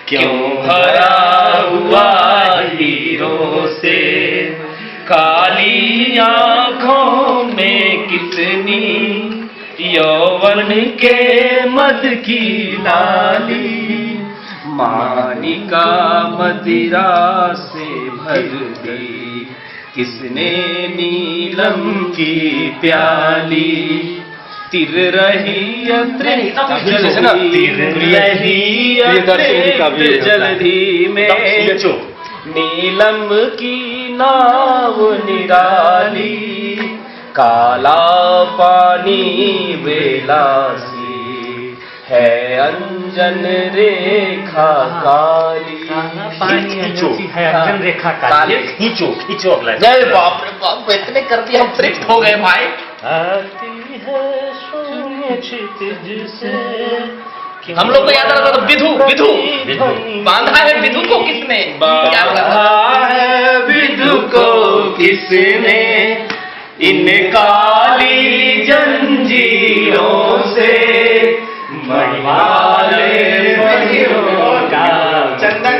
क्यों भरा हुआ हीरों से, काली आंखों में कितनी यौवन के मद की लाली, मानिका मदिरा से भर दी किसने नीलम की प्याली, तिर रही जल्दी में नीलम की नाव निराली, काला पानी वेला सी है अंजन रेखा काली, पानी है अंजन रेखा काली। खींचो खींचो अगला। जय बाप रे बाप, इतने कर दिए हम तृप्त हो गए भाई। आती है शून्य क्षितिज से, हम लोग को याद आ रहा था विधु, विधु बांधा है विधु को किसने, बांधा है विधु को किसने इन काली जंजीरों से, मणिमाले मणियों का चंदन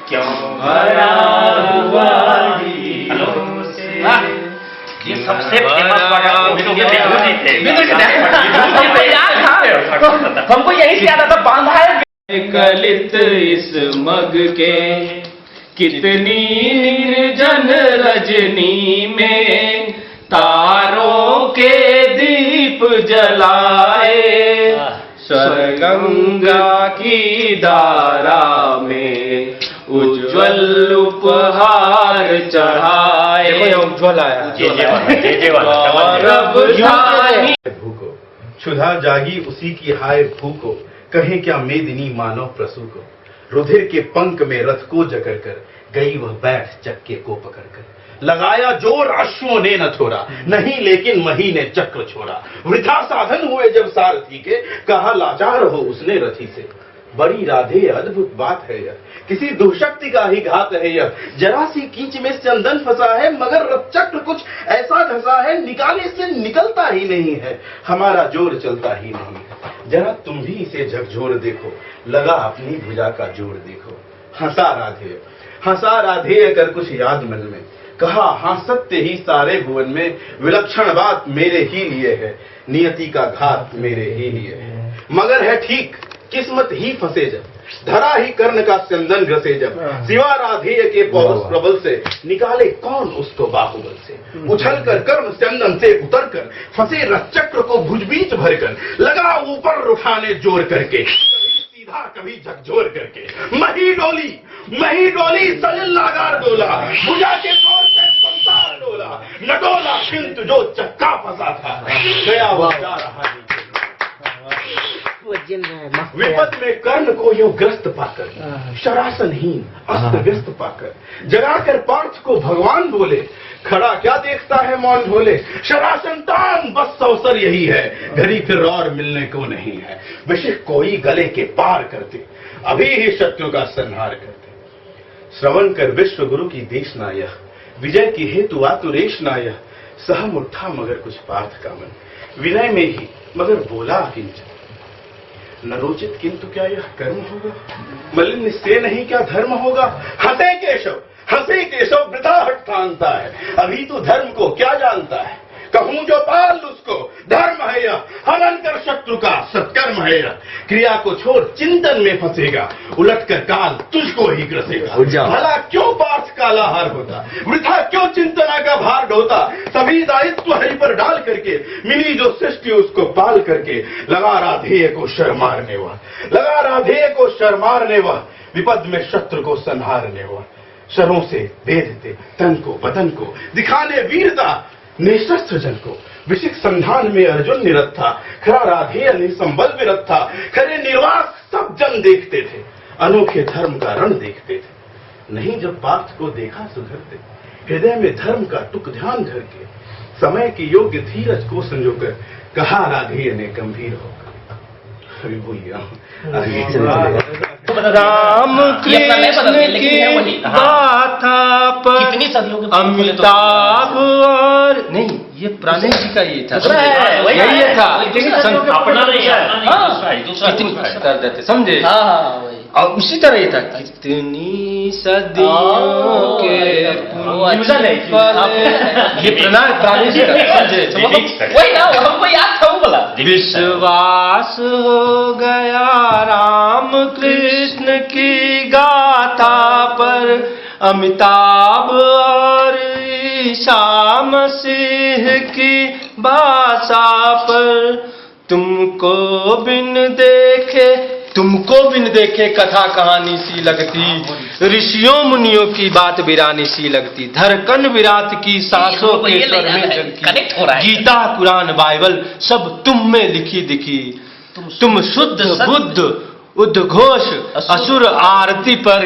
क्यों भरा हुआ हीरों से। ये सबसे फेमस हमको यही से याद आता, बांधा है कलित इस मग के, कितनी निर्जन रजनी में तारों के दीप जलाए, स्वर्गंगा की धारा में उज्ज्वल उपहार चढ़ाए। उज्ज्वल आया भूको क्षुधा जागी उसी की हाय भूको, कहे क्या मेदिनी मानव प्रसू को, रुधिर के पंख में रथ को जकड़ कर गई वह बैठ चक्के को पकड़कर, लगाया जोर अश्वों ने न छोड़ा, नहीं लेकिन मही ने चक्र छोड़ा, वृथा साधन हुए जब सारथी के, कहा लाचार हो उसने रथी से, बड़ी राधे अद्भुत बात है यह, किसी दुष्शक्ति का ही घात है यह, जरा सी कीच में चंदन फंसा है, मगर रथ चक्र कुछ ऐसा धसा है, निकाले से निकलता ही नहीं है, हमारा जोर चलता ही नहीं है, जरा तुम भी इसे झकझोर देखो, लगा अपनी भुजा का जोड़ देखो। हंसा राधेय कर कुछ याद मन में, कहा हाँ सत्य ही सारे भुवन में, विलक्षण बात मेरे ही लिए है, नियति का घात मेरे ही लिए है, मगर है ठीक किस्मत ही फंसे जब, धरा ही कर्ण का चंदन घसे जब, सिवा राधेय के पौरुष प्रबल से, निकाले कौन उसको बाहुबल से, उछल कर कर्म चंदन से उतर कर, फंसे रथ चक्र को भुजबीच भर कर, लगा ऊपर उठाने जोर करके, सीधा कभी झकझोर करके, मही डोली सजल लागार डोला, भुजा के तौर पे संसार डोला, न डोला किंतु जो चक्का फंसा था, गया वो जा रहा विपद में कर्ण को यूं ग्रस्त पाकर, शरासनहीन अस्त व्यस्त पाकर, जगाकर पार्थ को भगवान बोले, खड़ा क्या देखता है मौन भोले, शरासन तान बस अवसर यही है, घड़ी फिर और मिलने को नहीं है, विषय कोई गले के पार करते, अभी ही शत्रु का संहार करते, श्रवण कर विश्व गुरु की देशना यह, विजय की हेतु आतुरेशना यह, सहम उठा मगर कुछ पार्थ का मन, विनय में ही मगर बोला किंचन, न रोचित किंतु क्या यह कर्म होगा, मलिन से नहीं क्या धर्म होगा, हंसे केशव वृथा हट ठानता है, अभी तो धर्म को क्या जानता है, कहूं जो पाल उसको धर्म है यह, हनन कर शत्रु का सत्कर्म है यह, क्रिया को छोड़ चिंतन में फंसेगा, उलट कर काल तुझको ही ग्रसेगा, भला क्यों पार्थ कालाहार होता, वृथा क्यों चिंतना का भार ढोता, सभी दायित्व हरि पर डाल करके, मिली जो सृष्टि उसको पाल करके, लगा राधेय को शर्मारने वह, विपद में शत्रु को संहारने वह, शरों से बेधते तन को बदन को, दिखाने वीरता निशस्त्र जन को, विशिक संधान में अर्जुन निरत था, खरा राधेय निसंबल विरत था, खरे निर्वास सब जन देखते थे, अनोखे धर्म का रण देखते थे, नहीं जब पार्थ को देखा सुधरते, हृदय में धर्म का टुक ध्यान धर के, समय की योग्य धीरज को संजोकर, कहा राधेय ने गंभीर होकर, अभी भूल गया राम कृष्ण की गाथा पर अमिताभ और नहीं, ये प्राणी जी का ये था, यही था अपना नहीं है, समझे। और उसी तरह ये था, कितनी सदियों के ये प्रादेशिक समझे, वही ना, हमको याद था वो बोला। विश्वास हो गया राम कृष्ण की गाथा पर, अमिताभ और ईसा मसीह की भाषा पर, तुमको बिन देखे कथा कहानी सी लगती, ऋषियों मुनियों की बात वीरानी सी लगती, धड़कन विराट की सांसों के स्वर में कनेक्ट हो रहा है। गीता कुरान बाइबल सब तुम में लिखी दिखी, तुम शुद्ध बुद्ध उद्घोष असुर आरती पर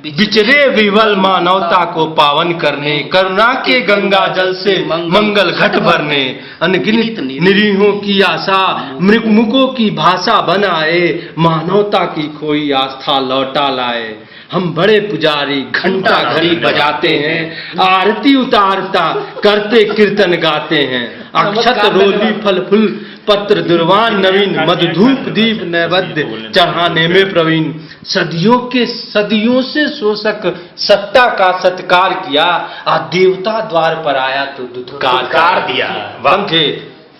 बिचरे विवल मानवता को पावन करने, करुणा के गंगा जल से मंगल घट भरने, अनगिनत निरीहों की आशा मृगमुखों की भाषा बनाए, मानवता की खोई आस्था लौटा लाए। हम बड़े पुजारी घंटा घड़ी बजाते हैं, आरती उतारता करते कीर्तन गाते हैं, अक्षत रोली फल फूल पत्र दुर्वान नवीन, मधुधूप दीप नैवेद्य चढ़ाने में प्रवीण, सदियों से शोषक सत्ता का सत्कार किया, आ देवता द्वार पर आया तो दुत्कार दिया। समझे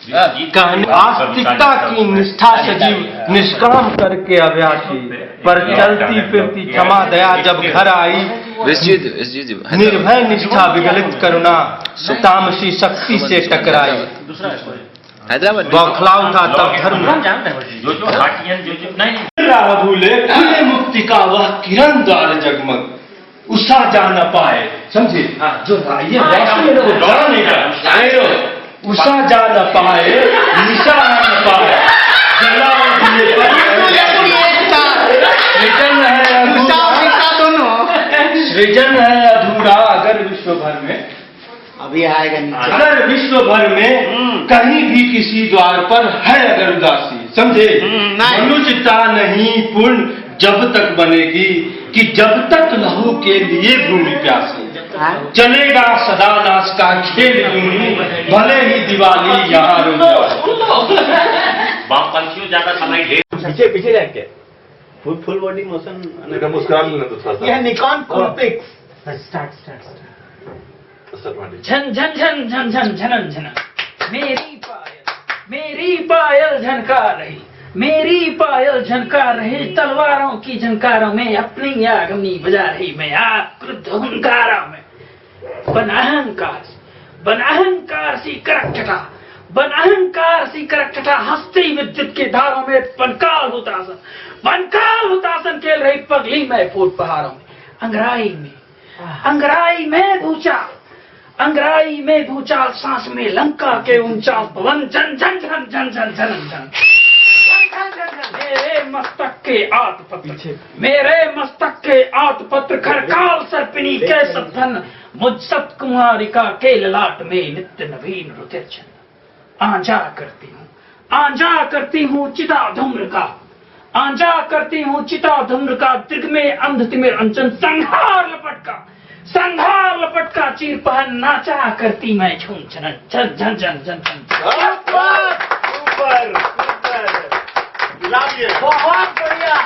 आस्तिकता की निष्ठा सजीव निष्काम करके अभ्यासी, पर चलती फिरती क्षमा दया जब घर आई, निर्भय निष्ठा विगलित करुणा तामसी शक्ति से टकराई। हैदराबाद बौखला उठा तब धर्म भूले खुले मुक्ति का वह किरण द्वार जगमग, उषा जा न पाए। समझे जो ये उषा जा न पाए, निशा न पाए, जला दिए सृजन है अधूरा अगर विश्व भर में, अभी आएगा नीचे। अगर विश्व भर में कहीं भी किसी द्वार पर है अगर उदासी, समझे मनुष्यता नहीं पूर्ण जब तक बनेगी, कि जब तक लहू के लिए भूमि प्यासी, चलेगा सदा नाश का खेल यूं, भले ही दिवाली यहाँ रुक जाए। वामपंथियों ज्यादा समय पीछे पीछे जाके फुल बॉडी मोशन। मुस्कुरा लेना तो थोड़ा सा। यह निकॉन कूलपिक्स। स्टार्ट झन झन झन झन झन झनन झन, मेरी पायल झनकार रही, मेरी पायल झनकार रही, तलवारों की झनकारों में अपनी आगमनी बजा रही, मैं क्रुद्ध हुंकारों में बनअहंकार सी करकटा, बनअहंकार सी करकटा, हस्ती विद्युत के धारों में बनकाल हुतासन खेल रही पगली में फूट पहाड़ों में, अंगराई में भूचाल सांस में लंका के उनचास पवन, झन झन झन झन झन झन झन, मेरे मस्तक के आतपत्र खरकाल सर्पिनी के सत्थन, मुझ सतकुमारिका के ललाट में नित्य नवीन रुधिरछन, आंजा करती हूँ चिता धूम्र का, आंजा करती हूँ चिता धूम्र का, दिग्ग में अंध तिमिर अंचन, संहार लपटका चीर पहन, नाचा करती मैं झूम झन झन झन झन झन झन। बहुत बढ़िया।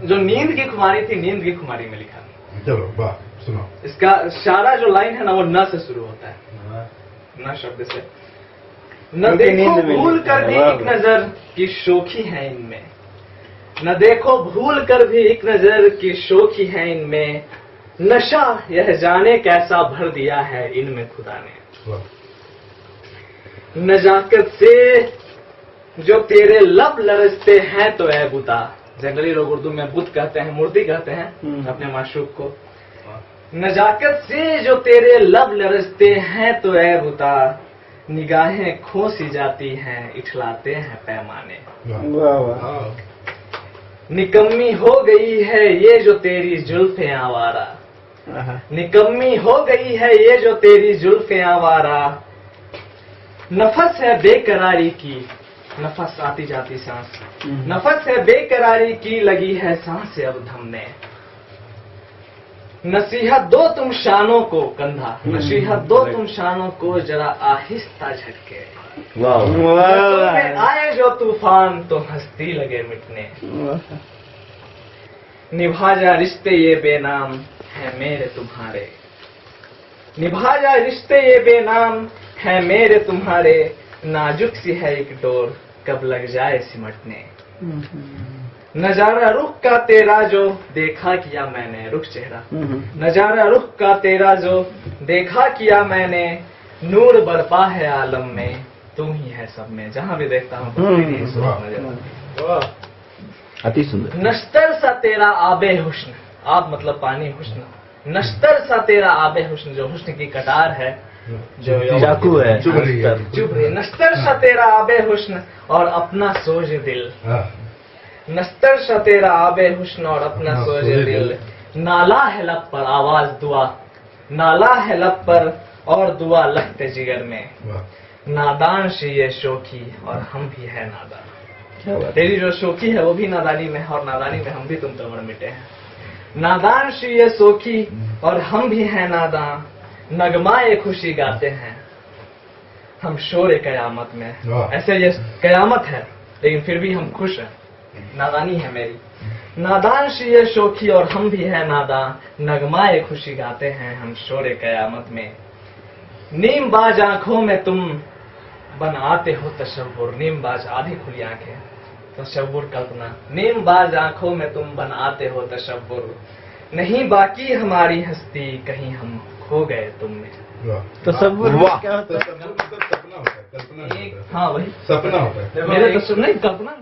जो नींद की खुमारी थी, नींद की खुमारी में लिखा। चलो वाह सुनो। इसका सारा जो लाइन है ना वो न से शुरू होता है, न शब्द से। न देखो भूल कर भी एक नजर की शोखी है इनमें, न देखो भूल कर भी एक नजर की शोखी है इनमें, नशा यह जाने कैसा भर दिया है इनमें खुदा ने। नजाकत से जो तेरे लब लरजते हैं तो ऐ बुता, जंगली लोग उर्दू में बुत कहते हैं, मूर्ति कहते हैं अपने माशूक को। नजाकत से जो तेरे लब लरजते हैं तो ऐ बुता, निगाहें खोसी जाती हैं इठलाते हैं पैमाने। निकम्मी हो गई है ये जो तेरी जुल्फे आवारा, निकम्मी हो गई है ये जो तेरी जुल्फे आवारा, नफस है बेकरारी की नफस आती जाती सांस, नफस है बेकरारी की लगी है सांस अब थमने। नसीहत दो तुम शानों को कंधा, नसीहत दो तुम शानों को जरा आहिस्ता झटके। में आए जो तूफान तो हंसती लगे मिटने। निभा जा रिश्ते ये बेनाम है मेरे तुम्हारे, निभा जा रिश्ते ये बेनाम है मेरे तुम्हारे। नाजुक सी है एक डोर कब लग जाए सिमटने। नजारा रुख का तेरा जो देखा किया मैंने, रुख चेहरा, नजारा रुख का तेरा जो देखा किया मैंने। नूर बरपा है आलम में तुम ही है सब में, जहां भी देखता हूँ अति सुंदर। नश्तर सा तेरा आबे हुस्न, आप मतलब पानी, हुस्न, नश्तर सा तेरा आबे हुस्न, जो हुस्न की कटार है, जो चाकू है, चुभ रही है। चुभ रही। नश्तर सा तेरा आबे हुस्न और अपना सोज दिल, नश्तर सा तेरा आबे हुस्न और अपना सोज दिल। नाला है लब पर आवाज दुआ, नाला है लब पर और दुआ लगते जिगर में। नादान सी ये शोखी और हम भी है नादान, तेरी जो शोखी है वो भी नादानी में है और नादानी में हम भी तुम तमड़ मिटे हैं। नादान सी ये शोखी और हम भी हैं नादान, नगमाए खुशी गाते हैं हम शोरे कयामत में। ऐसे ये कयामत है लेकिन फिर भी हम खुश हैं, नादानी है मेरी। नादान सी ये शोखी और हम भी हैं नादान, नगमाए खुशी गाते हैं हम शोरे कयामत में। नीम बाज आंखों में तुम बनाते हो तशव्वुर, नीम बाज आधी खुली आंखें, तशव्वुर कल्पना। नीम बाज आंखों में तुम बनाते हो तशव्वुर, नहीं बाकी हमारी हस्ती कहीं हम खो गए तुम में। तसव्वुर क्या होता है? सपना होता है, कल्पना नहीं होता है। हाँ वही सपना होता है। मेरे तस्वीर नहीं, कल्पना।